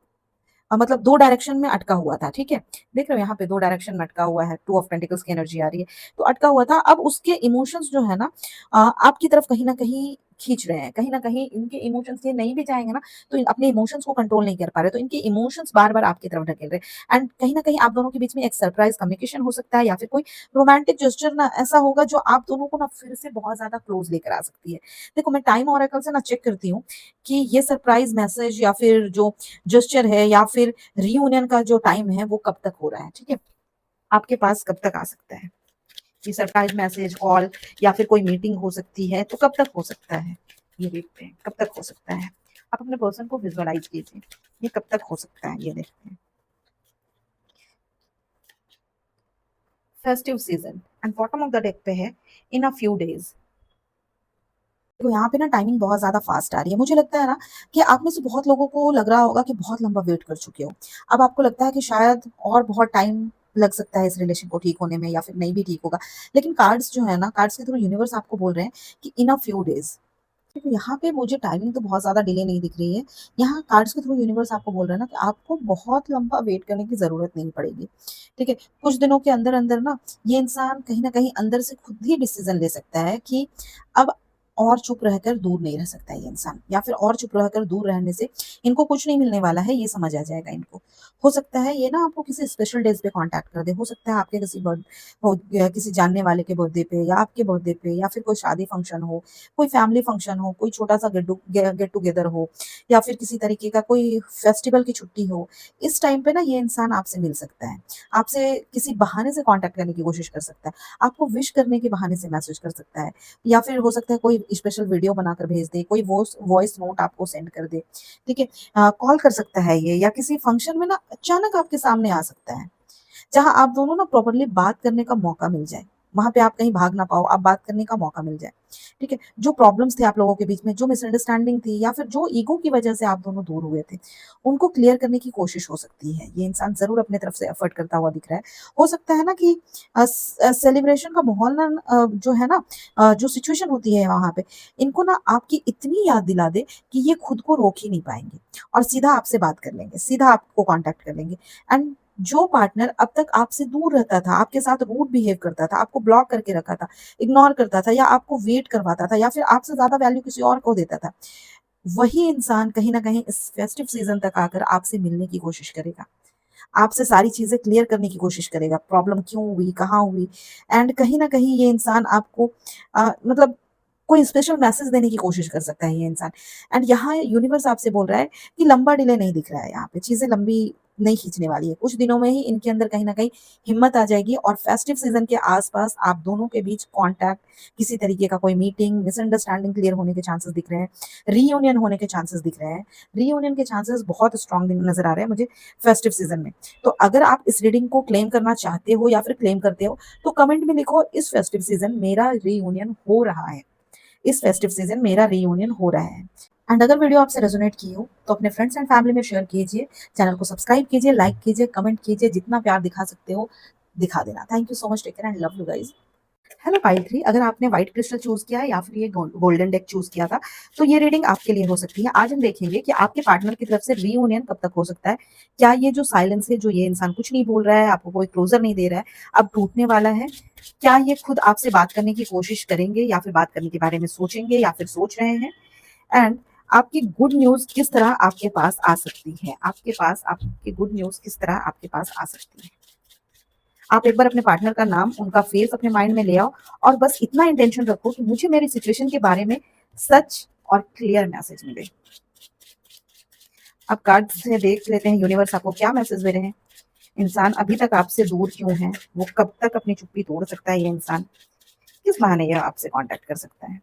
मतलब 2 डायरेक्शन में अटका हुआ था, ठीक है? देख रहे हो यहाँ पे 2 डायरेक्शन में अटका हुआ है, 2 ऑफ पेंटिकल्स की एनर्जी आ रही है। तो अटका हुआ था, अब उसके इमोशंस जो है ना आपकी तरफ कहीं न कहीं खींच रहे हैं। कहीं न कहीं इनके इमोशंस ये नहीं भी चाहेंगे ना, तो अपने इमोशंस को कंट्रोल नहीं कर पा रहे, तो इनके इमोशंस बार-बार आपकी तरफ ढकेल रहे हैं एंड कहीं न कहीं आप दोनों के बीच में एक सरप्राइज़ कम्युनिकेशन हो सकता है या फिर कोई रोमांटिक जेस्चर ना ऐसा होगा जो आप दोनों को ना फिर से बहुत ज़्यादा क्लोज़ लेकर आ सकती है। देखो, मैं टाइम ओरेकल से ना चेक करती हूँ कि ये सरप्राइज़ मैसेज या फिर जो जेस्चर है या फिर रियूनियन का जो टाइम है वो कब तक हो रहा है, ठीक है? आपके पास कब तक आ सकता है? ये सरप्राइज़ मैसेज, कॉल या फिर कोई मीटिंग हो सकती है, तो कब तक हो सकता है? ये देखते हैं, कब तक हो सकता है? आप अपने पर्सन को विजुअलाइज़ कीजिए, ये कब तक हो सकता है, ये देखते हैं। Festive season and bottom of the deck पे है इन अ फ्यू डेज़। तो यहाँ पे ना टाइमिंग बहुत ज़्यादा फ़ास्ट आ रही है। मुझे लगता है ना कि आप में से बहुत लोगों को लग रहा होगा कि बहुत लंबा वेट कर चुके हो। अब आपको लगता है कि शायद और बहुत टाइम लग सकता है इस रिलेशन को ठीक होने में या फिर नहीं भी ठीक होगा। लेकिन कार्ड्स जो है ना, कार्ड्स के थ्रू यूनिवर्स आपको बोल रहे हैं कि इन अ फ्यू डेज़। देखो यहाँ पे मुझे टाइमिंग तो बहुत ज़्यादा डिले नहीं दिख रही है। यहाँ कार्ड्स के थ्रू यूनिवर्स आपको बोल रहा है ना कि आपको बहुत लंबा वेट करने की ज़रूरत नहीं पड़ेगी। ठीक है? कुछ दिनों के अंदर-अंदर ना ये इंसान कहीं न कहीं अंदर से खुद ही डिसीज़न ले सकता है कि अब और चुप रहकर दूर नहीं रह सकता ये इंसान, या फिर और चुप रहकर दूर रहने से इनको कुछ नहीं मिलने वाला है, ये समझ आ जाएगा इनको। हो सकता है ये ना आपको किसी स्पेशल डेज़ पे कॉन्टैक्ट कर दे, हो सकता है आपके किसी हो गया किसी जानने वाले के बर्थडे पे या आपके बर्थडे पे, या फिर कोई शादी फंक्शन हो, कोई फैमिली फंक्शन हो, कोई छोटा-सा गेट टुगेदर हो, या फिर किसी तरीके का कोई फेस्टिवल की छुट्टी हो। इस टाइम पे ना ये इंसान आपसे मिल सकता है। आपसे किसी बहाने से कॉन्टैक्ट करने की कोशिश कर सकता है। आपको विश करने के बहाने से मैसेज कर सकता है, या फिर हो सकता है कोई स्पेशल वीडियो बनाकर भेज दे, कोई वॉइस नोट आपको सेंड कर दे। ठीक है? कॉल कर सकता है ये, या किसी फंक्शन में ना अचानक आपके सामने आ सकता है। जहाँ आप दोनों ना प्रॉपर्ली बात करने का मौका मिल जाए। वहाँ पे आप कहीं भाग ना पाओ, आप बात करने का मौका मिल जाए। ठीक है? जो प्रॉब्लम्स थे आप लोगों के बीच में, जो मिसअंडरस्टैंडिंग थी, या फिर जो ईगो की वजह से आप दोनों दूर हुए थे, उनको क्लियर करने की कोशिश हो सकती है। ये इंसान ज़रूर अपनी तरफ से एफर्ट करता हुआ दिख रहा है। हो सकता है ना कि सेलिब्रेशन का माहौल ना जो है ना, जो सिचुएशन होती है वहाँ पे, इनको ना आपकी इतनी याद दिला दे कि ये खुद को रोक ही नहीं पाएँगे और सीधा आपसे बात कर लेंगे, सीधा आपको कॉन्टैक्ट कर लेंगे। एंड जो पार्टनर अब तक आपसे दूर रहता था, आपके साथ रूड बिहेव करता था, आपको ब्लॉक करके रखा था, इग्नोर करता था, या आपको वेट करवाता था, या फिर आपसे ज़्यादा वैल्यू किसी और को देता था, वही इंसान कहीं न कहीं इस फेस्टिव सीज़न तक आकर आपसे मिलने की कोशिश करेगा। आपसे सारी चीज़ें क्लियर करने की कोशिश करेगा, प्रॉब्लम क्यों हुई, कहाँ हुई, एंड कहीं न कहीं ये इंसान आपको मतलब कोई स्पेशल मैसेज देने की कोशिश कर सकता है ये इंसान। एंड यहाँ यूनिवर्स आपसे बोल रहा है कि लंबा डिले नहीं दिख रहा है यहाँ पे, चीज़ें लंबी नहीं खींचने वाली है। कुछ दिनों में ही इनके अंदर कहीं न कहीं हिम्मत आ जाएगी और फेस्टिव सीज़न के आस-पास आप दोनों के बीच कॉन्टैक्ट, किसी तरीके का कोई मीटिंग, मिसअंडरस्टैंडिंग क्लियर होने के चांसेस दिख रहे हैं, रीयूनियन होने के चांसेस दिख रहे हैं। रीयूनियन के चांसेस बहुत स्ट्रॉन्ग नज़र आ रहे हैं मुझे फेस्टिव सीज़न में। तो अगर आप इस रीडिंग को क्लेम करना चाहते हो या फिर क्लेम करते हो, तो कमेंट में लिखो, इस फेस्टिव सीज़न मेरा रीयूनियन हो रहा है। इस फेस्टिव सीज़न मेरा रीयूनियन हो रहा है। एंड अगर वीडियो आपसे रेजोनेट की हो, तो अपने फ्रेंड्स एंड फैमिली में शेयर कीजिए, चैनल को सब्सक्राइब कीजिए, लाइक कीजिए, कमेंट कीजिए, जितना प्यार दिखा सकते हो, दिखा देना। Thank you so much, take care and love you guys. Hello pile 3, अगर आपने व्हाइट क्रिस्टल चूज़ किया है या फिर ये गोल्डन डेक चूज़ किया था, तो ये रीडिंग आपके लिए हो सकती है। आज हम देखेंगे कि आपके पार्टनर की तरफ से रीयूनियन कब तक हो सकता है। क्या ये जो साइलेंस है, जो ये इंसान कुछ नहीं बोल रहा है, आपको कोई क्लोज़र नहीं दे रहा है, अब टूटने वाला है? क्या ये खुद आपसे बात करने की कोशिश करेंगे, या फिर बात करने के बारे में सोचेंगे, या फिर सोच रहे हैं? एंड आपकी गुड न्यूज़ किस तरह आपके पास आ सकती है? आपके पास आपकी गुड न्यूज़ किस तरह आपके पास आ सकती है? आप एक बार अपने पार्टनर का नाम, उनका फेस अपने माइंड में ले आओ और बस इतना इंटेंशन रखो कि मुझे मेरी सिचुएशन के बारे में सच और क्लियर मैसेज मिले। अब कार्ड से देख लेते हैं यूनिवर्स आपको क्या मैसेज दे रहे हैं। इंसान अभी तक आपसे दूर क्यों है? वो कब तक अपनी चुप्पी तोड़ सकता है ये इंसान? किस बहाने ये आपसे कॉन्टैक्ट कर सकता है?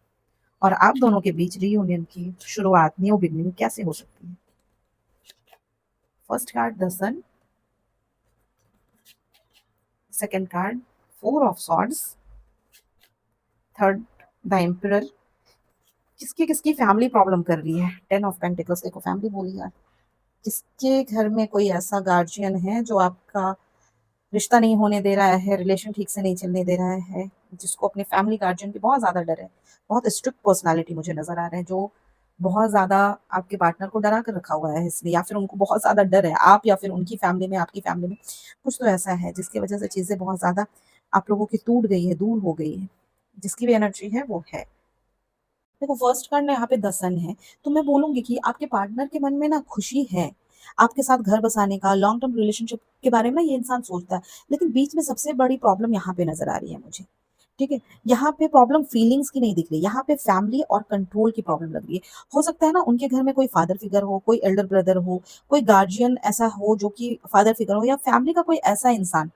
और आप दोनों के बीच रीयूनियन की शुरुआत, न्यू बिगिनिंग कैसे हो सकती है? First card the sun, second card 4 of swords, third the emperor. किसकी-किसकी फैमिली प्रॉब्लम कर रही है? 10 ऑफ पेंटिकल्स, देखो फैमिली बोली यार। किसके घर में कोई ऐसा गार्जियन है जो आपका रिश्ता नहीं होने दे रहा है, रिलेशन ठीक से नहीं चलने दे रहा है, जिसको अपने फैमिली गार्जियन की बहुत ज़्यादा डर है। बहुत स्ट्रिक्ट पर्सनैलिटी मुझे नज़र आ रहा है, जो बहुत ज़्यादा आपके पार्टनर को डरा कर रखा हुआ है इसलिए, या फिर उनको बहुत ज़्यादा डर है, आप या फिर उनकी फैमिली में, आपकी फैमिली में कुछ तो ऐसा है जिसकी वजह से चीज़ें बहुत ज़्यादा आप लोगों की टूट गई है, दूर हो गई है। जिसकी भी एनर्जी है वो है। देखो फर्स्ट कार्ड ना यहाँ पे द सन है, तो मैं बोलूँगी कि आपके पार्टनर के मन में ना खुशी है, आपके साथ घर बसाने का, लॉन्ग टर्म रिलेशनशिप के बारे में ना ये इंसान सोचता है। लेकिन बीच में सबसे बड़ी प्रॉब्लम यहाँ पे नज़र आ रही है मुझे, ठीक है? यहाँ पे प्रॉब्लम फीलिंग्स की नहीं दिख रही, यहाँ पे फैमिली और कंट्रोल की प्रॉब्लम लग रही है। हो सकता है ना उनके घर में कोई फादर फिगर हो, कोई एल्डर ब्रदर हो, कोई गार्डियन ऐसा हो जो कि फादर फिगर हो, या फैमिली का कोई ऐसा इंसान,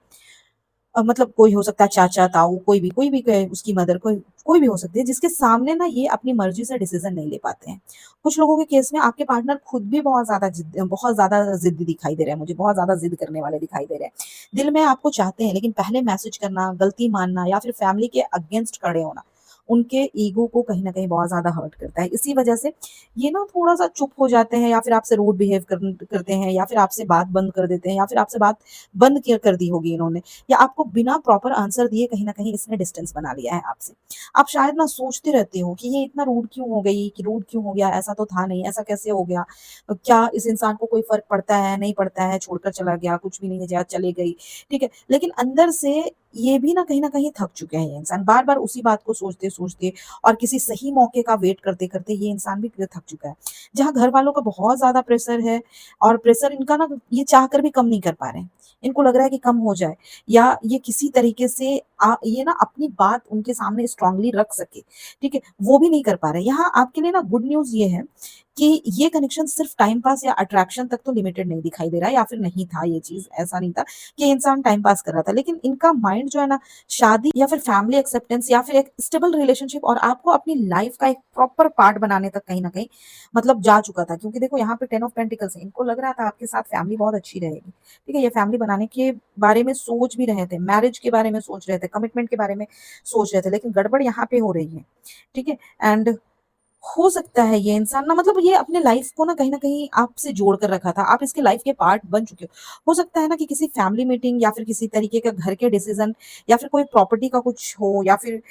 मतलब कोई हो सकता है चाचा, ताऊ, कोई भी उसकी मदर, कोई भी हो सकती है, जिसके सामने ना ये अपनी मर्ज़ी से डिसीज़न नहीं ले पाते हैं। कुछ लोगों के केस में आपके पार्टनर खुद भी बहुत ज़्यादा ज़िद्दी दिखाई दे रहे हैं मुझे, बहुत ज़्यादा ज़िद करने वाले दिखाई दे रहे हैं। दिल में आपको चाहते हैं, लेकिन पहले मैसेज करना, गलती मानना, या फिर फैमिली के अगेंस्ट खड़े होना, उनके ईगो को कहीं न कहीं बहुत ज़्यादा हर्ट करता है। इसी वजह से ये ना थोड़ा-सा चुप हो जाते हैं या फिर आपसे रूड बिहेव करते हैं या फिर आपसे बात बंद कर देते हैं या फिर आपसे बात बंद किया कर दी होगी इन्होंने या आपको बिना प्रॉपर आंसर दिए कहीं न कहीं इसने डिस्टेंस बना लिया है आपसे। आप शायद ना सोचते रहते हो कि ये इतना रूड क्यों हो गई, कि रूड क्यों हो गया, ऐसा तो था नहीं, ऐसा कैसे हो गया? क्या इस इंसान को कोई फ़र्क पड़ता है, नहीं पड़ता है, छोड़कर चला गया, कुछ भी नहीं है, जा चली गई, ठीक है? लेकिन अंदर से ये भी ना कहीं न कहीं थक चुके हैं ये इंसान, बार-बार उसी बात को सोचते-सोचते और किसी सही मौके का वेट करते-करते ये इंसान भी थक चुका है। जहाँ घर वालों का बहुत ज़्यादा प्रेशर है और प्रेशर इनका ना ये चाह कर भी कम नहीं कर पा रहे हैं। इनको लग रहा है कि कम हो जाए या ये किसी तरीके से ये ना अपनी बात उनके सामने स्ट्रांगली रख सके, ठीक है? वो भी नहीं कर पा रहे। यहाँ आपके लिए ना गुड न्यूज़ ये है कि ये कनेक्शन सिर्फ़ टाइम पास या अट्रैक्शन तक तो लिमिटेड नहीं दिखाई दे रहा है या फिर नहीं था ये चीज़, ऐसा नहीं था कि इंसान टाइम पास कर रहा था। लेकिन इनका माइंड जो है ना शादी या फिर फैमिली एक्सेप्टेंस या फिर एक स्टेबल रिलेशनशिप और आपको अपनी लाइफ़ का एक प्रॉपर पार्ट बनाने तक कहीं न कहीं मतलब जा चुका था। क्योंकि देखो यहाँ पे 10 ऑफ पेंटिकल्स है, इनको लग रहा था आपके साथ फैमिली बहुत अच्छी रहेगी, ठीक है? ये फैमिली बनाने के बारे में सोच भी रहे थे, मैरिज के बारे में सोच रहे थे, कमिटमेंट के बारे में सोच रहे थे, लेकिन गड़बड़ यहाँ पे हो रही है, ठीक है? एंड हो सकता है ये इंसान ना मतलब ये अपने लाइफ को ना कहीं न कहीं आपसे जोड़ कर रखा था। आप इसके लाइफ के पार्ट बन चुके हो। हो सकता है ना कि किसी फैमिली मीटिंग या फिर किसी तरीके का घर के डिसीज़न या फिर कोई प्रॉपर्टी का कुछ हो या फिर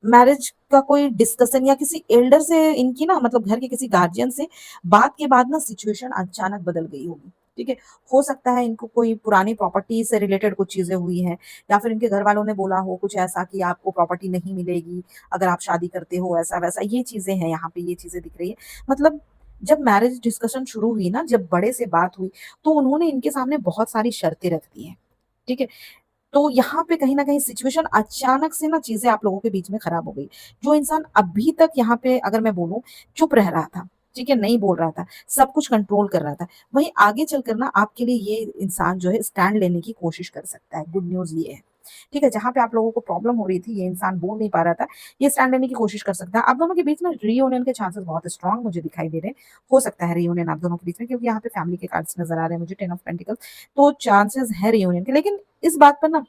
मैरिज का कोई डिस्कशन या किसी एल्डर से इनकी ना मतलब घर के किसी गार्जियन से बात के बाद ना सिचुएशन अचानक बदल गई होगी, ठीक है? हो सकता है इनको कोई पुरानी प्रॉपर्टी से रिलेटेड कुछ चीज़ें हुई हैं या फिर इनके घर वालों ने बोला हो कुछ ऐसा कि आपको प्रॉपर्टी नहीं मिलेगी, अगर आप शादी करते हो ऐसा-वैसा, ये चीज़ें हैं यहाँ पे, ये चीज़ें दिख रही है। मतलब जब मैरिज डिस्कशन शुरू हुई ना, जब बड़े से बात हुई, तो उन्होंने इनके सामने बहुत सारी शर्तें रख दी हैं, ठीक है? तो यहाँ पे कहीं न कहीं सिचुएशन अचानक से ना चीज़ें आप लोगों के बीच में खराब हो गई। जो इंसान अभी तक यहाँ पे अगर मैं बोलूँ चुप रह रहा था, ठीक है? नहीं बोल रहा था, सब कुछ कंट्रोल कर रहा था, वहीं आगे चलकर ना आपके लिए ये इंसान जो है स्टैंड लेने की कोशिश कर सकता है। गुड न्यूज़ ये है, ठीक है? जहाँ पे आप लोगों को प्रॉब्लम हो रही थी, ये इंसान बोल नहीं पा रहा था, ये स्टैंड लेने की कोशिश कर सकता है। आप दोनों के बीच ना रियूनियन के चांसेस बहुत स्ट्रॉन्ग मुझे दिखाई दे रहे हैं। हो सकता है रियूनियन आप दोनों के बीच में क्योंकि यहाँ पे फैमिली के कार्ड्स नज़र आ रहे हैं मुझे 10 ऑफ पेंटिकल्स तो चांसेस है रियूनियन के। लेकिन इस बात पर ना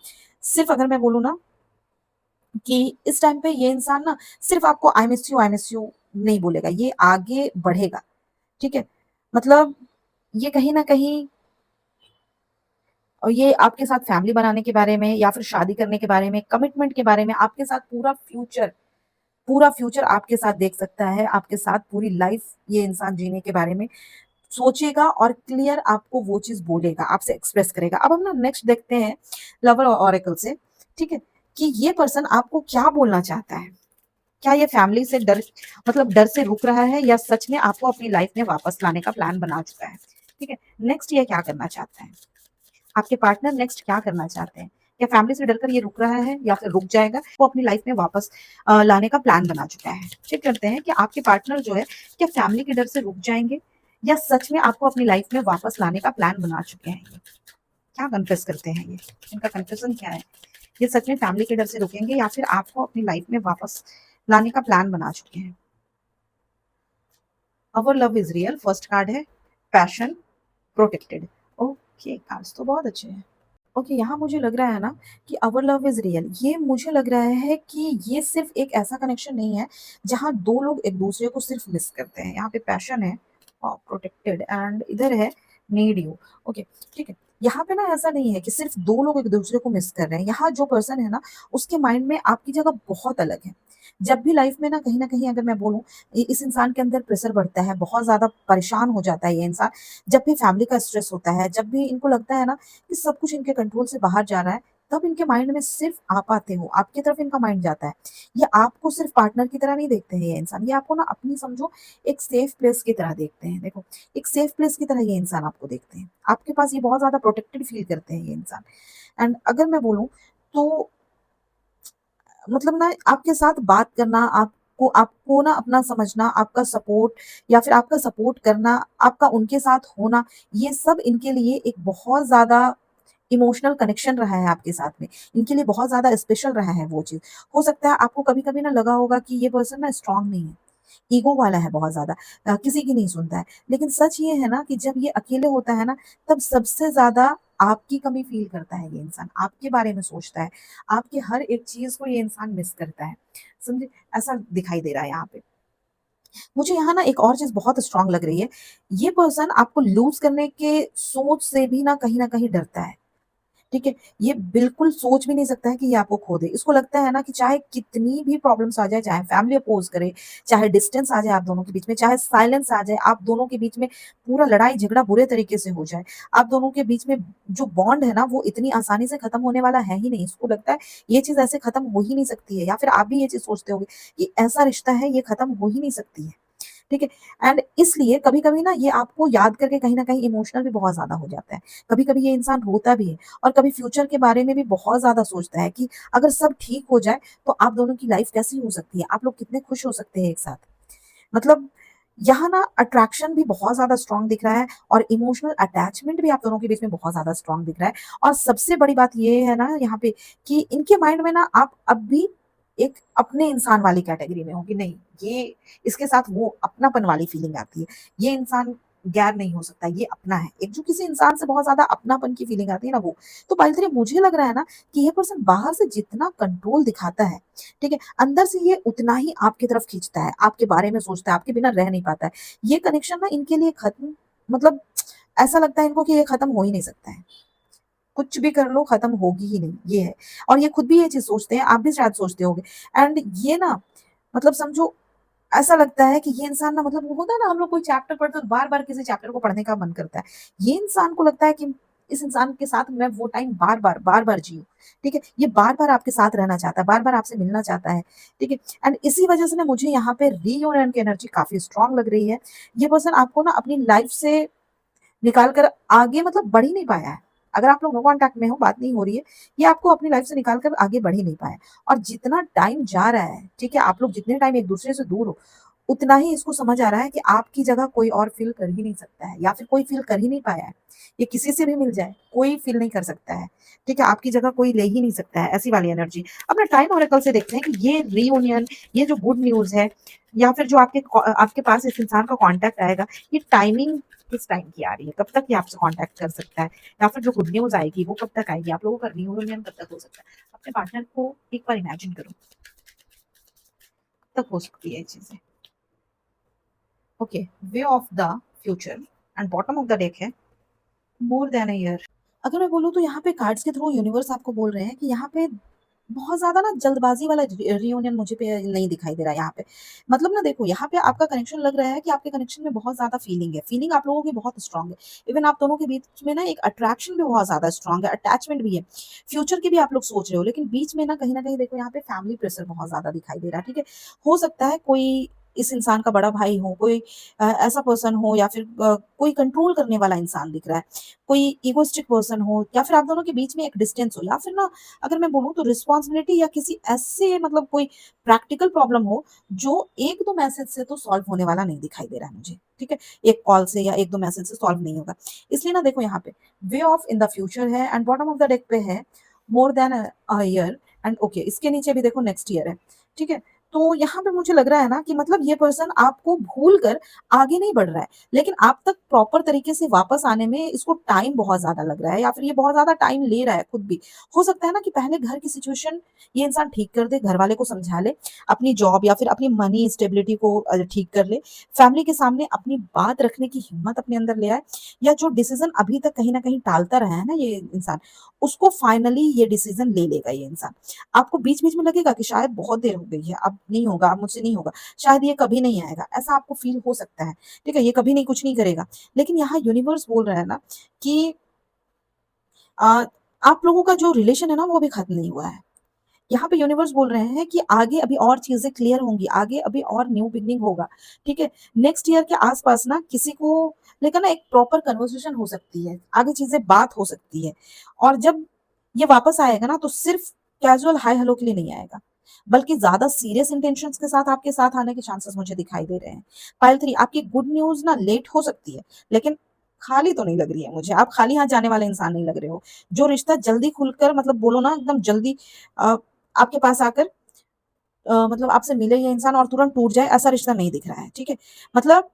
सिर्फ़ अगर मैं बोलूँ ना कि इस टाइम पे ये इंसान ना सिर्फ़ आपको आई मिस यू नहीं बोलेगा, ये आगे बढ़ेगा, ठीक है? मतलब ये कहीं न कहीं ये आपके साथ फैमिली बनाने के बारे में या फिर शादी करने के बारे में, कमिटमेंट के बारे में, आपके साथ पूरा फ्यूचर आपके साथ देख सकता है, आपके साथ पूरी लाइफ़ ये इंसान जीने के बारे में सोचेगा और क्लियर आपको वो चीज़ बोलेगा, आपसे एक्सप्रेस करेगा। अब हम ना नेक्स्ट देखते हैं लवर ओरेकल से, ठीक है? कि ये पर्सन आपको क्या बोलना चाहता है? क्या ये फैमिली से डर मतलब डर से रुक रहा है या सच में आपको अपनी लाइफ में वापस लाने का प्लान बना चुका है? ठीक है? नेक्स्ट ये क्या करना चाहता है? आपके पार्टनर नेक्स्ट क्या करना चाहते हैं? क्या फैमिली से डरकर ये रुक रहा है या फिर रुक जाएगा? वो अपनी लाइफ में वापस लाने का प्लान बना चुका है। चेक करते हैं कि आपके पार्टनर जो है, क्या फैमिली के डर से रुक जाएँगे या सच में आपको अपनी लाइफ में वापस लाने का प्लान बना चुके हैं ये? क्या कन्फेस करते हैं ये? इनका कन्फेशन क्या है? ये सच में फैमिली के डर से रुकेंगे या फिर आपको अपनी लाइफ में वापस लाने का प्लान बना चुके हैं? Our love is real first card है, पैशन, प्रोटेक्टेड। ओके, कार्ड्स तो बहुत अच्छे हैं। ओके, यहाँ मुझे लग रहा है ना कि अवर लव इज़ रियल ये मुझे लग रहा है कि ये सिर्फ़ एक ऐसा कनेक्शन नहीं है, जहाँ 2 लोग एक-दूसरे को सिर्फ़ मिस करते हैं। यहाँ पे पैशन है प्रोटेक्टेड एंड इधर है नीड यू। ओके, ठीक है। यहाँ पे ना ऐसा नहीं है कि सिर्फ़ 2 लोग एक-दूसरे को मिस कर रहे हैं। यहाँ जो पर्सन है ना, उसके माइंड में आपकी जगह बहुत अलग है। जब भी लाइफ़ में ना कहीं न कहीं अगर मैं बोलूँ, इस इंसान के अंदर प्रेशर बढ़ता है, बहुत ज़्यादा परेशान हो जाता है ये इंसान। जब भी फैमिली का स्ट्रेस होता है, जब भी इनको लगता है ना कि सब कुछ इनके कंट्रोल से बाहर जा रहा है, तब इनके माइंड में सिर्फ़ आप आते हो, आपकी तरफ इनका माइंड जाता है। ये आपको सिर्फ़ पार्टनर की तरह नहीं देखते हैं ये इंसान, ये आपको ना अपनी समझो एक सेफ प्लेस की तरह देखते हैं। देखो, एक सेफ प्लेस की तरह ये इंसान आपको देखते हैं। आपके पास ये बहुत ज़्यादा प्रोटेक्टेड फ़ील करते हैं ये इंसान। एंड अगर मैं बोलूँ तो मतलब ना आपके साथ बात करना, आपको आपको ना अपना समझना, आपका सपोर्ट या फिर आपका सपोर्ट करना, आपका उनके साथ होना, ये सब इनके लिए एक बहुत ज़्यादा इमोशनल कनेक्शन रहा है आपके साथ में। इनके लिए बहुत ज़्यादा स्पेशल रहा है वो चीज़। हो सकता है आपको कभी-कभी ना लगा होगा कि ये पर्सन ना स्ट्रॉन्ग नहीं है, ईगो वाला है बहुत ज़्यादा किसी की नहीं सुनता है। लेकिन सच ये है ना कि जब ये अकेले होता है ना, तब सबसे ज़्यादा आपकी कमी फ़ील करता है ये इंसान, आपके बारे में सोचता है, आपकी हर एक चीज़ को ये इंसान मिस करता है। समझे? ऐसा दिखाई दे रहा है यहाँ पे। मुझे यहाँ ना एक और चीज़ बहुत स्ट्रॉन्ग लग रही है, ये पर्सन आपको लूज़ करने के सोच से भी ना कहीं न कहीं डरता है। ठीक है? ये बिल्कुल सोच भी नहीं सकता है कि ये आपको खो दे। इसको लगता है ना कि चाहे कितनी भी प्रॉब्लम्स आ जाए, चाहे फैमिली अपोज़ करे, चाहे डिस्टेंस आ जाए आप दोनों के बीच में, चाहे साइलेंस आ जाए, आप दोनों के बीच में पूरा लड़ाई-झगड़ा बुरे तरीके से हो जाए। आप दोनों के बीच में जो बॉन्ड है ना, वो इतनी आसानी से खत्म होने वाला है ही नहीं। इसको लगता है ये चीज़ ऐसे खत्म हो ही नहीं सकती है, या फिर आप भी ये चीज़ सोचते होंगे कि ऐसा रिश्ता है, ये खत्म हो ही नहीं सकती है। ठीक है? एंड इसलिए कभी-कभी ना ये आपको याद करके कहीं न कहीं इमोशनल भी बहुत ज़्यादा हो जाता है। कभी-कभी ये इंसान रोता भी है और कभी फ्यूचर के बारे में भी बहुत ज़्यादा सोचता है कि अगर सब ठीक हो जाए, तो आप दोनों की लाइफ़ कैसी हो सकती है? आप लोग कितने खुश हो सकते हैं एक साथ? मतलब यहाँ ना अट्रैक्शन भी बहुत ज़्यादा स्ट्रॉन्ग दिख रहा है और इमोशनल अटैचमेंट भी आप दोनों के बीच में बहुत ज़्यादा स्ट्रॉन्ग दिख रहा है। और सबसे बड़ी बात ये है ना यहाँ पे कि इनके माइंड में ना आप अब भी एक अपने इंसान वाली कैटेगरी में हो कि नहीं, ये इसके साथ वो अपनापन वाली फीलिंग आती है। ये इंसान गैर नहीं हो सकता, ये अपना है। एक जो किसी इंसान से बहुत ज़्यादा अपनापन की फीलिंग आती है ना वो। तो बालतरी मुझे लग रहा है ना कि ये पर्सन बाहर से जितना कंट्रोल दिखाता है, ठीक है? अंदर से ये उतना ही आपकी तरफ खींचता है, आपके बारे में सोचता है, आपके बिना रह नहीं पाता है। ये कनेक्शन ना इनके लिए खत्म, मतलब ऐसा लगता है इनको कि ये खत्म हो ही नहीं सकता है। कुछ भी कर लो खत्म होगी ही नहीं, ये है। और ये खुद भी ये चीज़ सोचते हैं, आप भी शायद सोचते होंगे। एंड ये ना मतलब समझो ऐसा लगता है कि ये इंसान ना मतलब वो होता है ना हम लोग कोई चैप्टर पढ़ते हैं तो बार-बार किसी चैप्टर को पढ़ने का मन करता है। ये इंसान को लगता है कि इस इंसान के साथ मैं वो टाइम बार-बार, बार-बार जिऊँ, ठीक है? ये बार-बार आपके साथ रहना चाहता है, बार-बार आपसे मिलना चाहता है, ठीक है? एंड इसी वजह से ना मुझे यहाँ पे रीयूनियन की एनर्जी काफ़ी स्ट्रॉन्ग लग रही है। ये पर्सन आपको ना अपनी लाइफ़ से निकाल कर आगे मतलब बढ़ ही नहीं पाया है। अगर आप लोग नो कॉन्टैक्ट में हो, बात नहीं हो रही है, ये आपको अपनी लाइफ़ से निकाल कर आगे बढ़ ही नहीं पाया है। और जितना टाइम जा रहा है, ठीक है? आप लोग जितने टाइम एक-दूसरे से दूर हो, उतना ही इसको समझ आ रहा है कि आपकी जगह कोई और फ़िल कर ही नहीं सकता है या फिर कोई फ़िल कर ही नहीं पाया है। ये किसी से भी मिल जाए, कोई फ़िल नहीं कर सकता है, ठीक है? आपकी जगह कोई ले ही नहीं सकता है, ऐसी वाली एनर्जी। अब ना टाइम ओरेकल से देखते हैं कि ये रियूनियन, ये जो गुड न्यूज़ है या फिर जो आपके पास इस इंसान का कॉन्टैक्ट आएगा, ये टाइमिंग किस टाइम की आ रही है? कब तक ये आपसे कॉन्टैक्ट कर सकता है? या फिर जो गुड न्यूज़ आएगी, वो कब तक आएगी? आप लोगों का रियूनियन कब तक हो सकता है? अपने पार्टनर को एक बार इमेजिन करो, कब तक हो सकती है ये चीज़ें? Okay, way of the future and bottom of the deck है मोर देन अ ईयर। अगर मैं बोलूँ तो यहाँ पे कार्ड्स के थ्रू यूनिवर्स आपको बोल रहे हैं कि यहाँ पे बहुत ज़्यादा ना जल्दबाज़ी वाला रियूनियन मुझे पे नहीं दिखाई दे रहा है यहाँ पे। मतलब ना देखो यहाँ पे आपका कनेक्शन लग रहा है कि आपके कनेक्शन में बहुत ज़्यादा फीलिंग है। फीलिंग आप लोगों की बहुत स्ट्रॉन्ग है। इवन आप दोनों के बीच में ना एक अट्रैक्शन भी बहुत ज़्यादा स्ट्रॉन्ग है, अटैचमेंट भी है। फ्यूचर की भी आप लोग सोच रहे हो, लेकिन बीच में ना कहीं न कहीं देखो यहाँ पे फैमिली प्रेशर बहुत ज़्यादा दिखाई दे रहा है, ठीक है? हो सकता है कोई इस इंसान का बड़ा भाई हो, कोई ऐसा पर्सन हो या फिर कोई कंट्रोल करने वाला इंसान दिख रहा है। कोई इगोइस्टिक पर्सन हो या फिर आप दोनों के बीच में एक डिस्टेंस हो या फिर ना अगर मैं बोलूँ तो रिस्पॉन्सिबिलिटी या किसी ऐसे मतलब कोई प्रैक्टिकल प्रॉब्लम हो जो 1-2 मैसेज से तो सॉल्व होने वाला नहीं दिखाई दे रहा है मुझे, ठीक है? एक कॉल से या 1-2 मैसेज से सॉल्व नहीं होगा। इसलिए ना देखो यहाँ पे way off in the future है and bottom of the deck पे है more than a year and okay इसके नीचे भी देखो नेक्स्ट ईयर है, ठीक है? तो यहाँ पे मुझे लग रहा है ना कि मतलब ये पर्सन आपको भूल कर आगे नहीं बढ़ रहा है। लेकिन आप तक प्रॉपर तरीके से वापस आने में इसको टाइम बहुत ज़्यादा लग रहा है या फिर ये बहुत ज़्यादा टाइम ले रहा है खुद भी। हो सकता है ना कि पहले घर की सिचुएशन ये इंसान ठीक कर दे, घरवाले को समझा ले, अपनी जॉब या फिर अपनी मनी स्टेबिलिटी को ठीक कर ले, फैमिली के सामने अपनी बात रखने की हिम्मत अपने अंदर ले आए या जो डिसीज़न अभी तक कहीं न कहीं टालता रहा है ना ये इंसान, उसको फाइनली ये डिसीज़न ले लेगा ये इंसान। आपको बीच-बीच में लगेगा कि शायद बहुत देर हो गई है, अब नहीं होगा, अब मुझसे नहीं होगा, शायद ये कभी नहीं आएगा, ऐसा आपको फ़ील हो सकता है। ठीक है? ये कभी नहीं कुछ नहीं करेगा। लेकिन यहाँ यूनिवर्स बोल रहा है ना कि अ, आप लोगों का जो रिलेशन है ना वो अभी खत्म नहीं हुआ है। यहाँ पे यूनिवर्स बोल रहे हैं कि आगे अभी और चीज़ें क्लियर होंगी, आगे अभी और न्यू बिगिनिंग होगा, ठीक है? नेक्स्ट ईयर के आस-पास ना किसी को लेकर ना एक प्रॉपर कन्वर्सेशन हो सकती है, आगे चीज़ें बात हो सकती है और जब ये वापस आएगा ना तो सिर्फ़ कैज़ुअल हाय हेलो के लिए नहीं आएगा, बल्कि ज़्यादा सीरियस इंटेंशंस के साथ आपके साथ आने के चांसेस मुझे दिखाई दे रहे हैं। पाइल 3 आपकी गुड न्यूज़ ना लेट हो सकती है, लेकिन खाली तो नहीं लग रही है मुझे, आप खाली हाथ जाने वाले इंसान नहीं लग रहे हो। जो रिश्ता जल्दी खुलकर मतलब बोलो ना एकदम जल्दी अ, आपके पास आकर मतलब आपसे मिले ये इंसान और तुरंत टूट जाए, ऐसा रिश्ता नहीं दिख रहा है, ठीक है? मतलब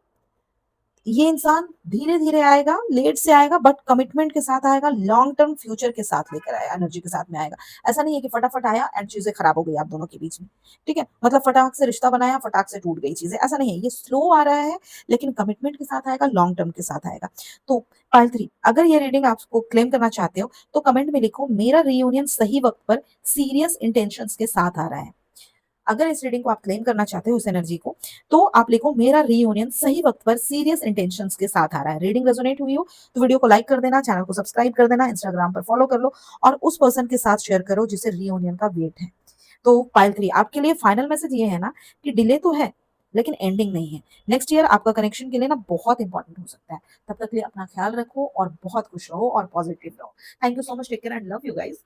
ये इंसान धीरे-धीरे आएगा, लेट से आएगा बट कमिटमेंट के साथ आएगा, लॉन्ग टर्म फ्यूचर के साथ लेकर आएगा, एनर्जी के साथ में आएगा। ऐसा नहीं है कि फटाफट आया एंड चीज़ें खराब हो गई आप दोनों के बीच में, ठीक है? मतलब फटाक से रिश्ता बनाया, फटाक से टूट गई चीज़ें, ऐसा नहीं है। ये स्लो आ रहा है, लेकिन कमिटमेंट के साथ आएगा, लॉन्ग टर्म के साथ आएगा। तो पाइल 3 अगर ये रीडिंग आपको क्लेम करना चाहते हो, तो कमेंट में लिखो मेरा रियूनियन सही वक़्त पर सीरियस इंटेंशंस के साथ आ रहा है। अगर इस रीडिंग को आप क्लेम करना चाहते हो इस एनर्जी को, तो आप लिखो मेरा रीयूनियन सही वक़्त पर सीरियस इंटेंशंस के साथ आ रहा है। रीडिंग रेज़ोनेट हुई हो, तो वीडियो को लाइक कर देना, चैनल को सब्सक्राइब कर देना, इंस्टाग्राम पर फॉलो कर लो और उस पर्सन के साथ शेयर करो जिसे रीयूनियन का वेट है। तो पाइल 3 आपके लिए फाइनल मैसेज ये है ना कि डिले तो है, लेकिन एंडिंग नहीं है। नेक्स्ट ईयर आपका कनेक्शन के लिए ना बहुत इंपॉर्टेंट हो सकता है। तब तक के लिए अपना ख्याल रखो और बहुत खुश रहो और पॉजिटिव रहो। Thank you so much, take care and love you guys.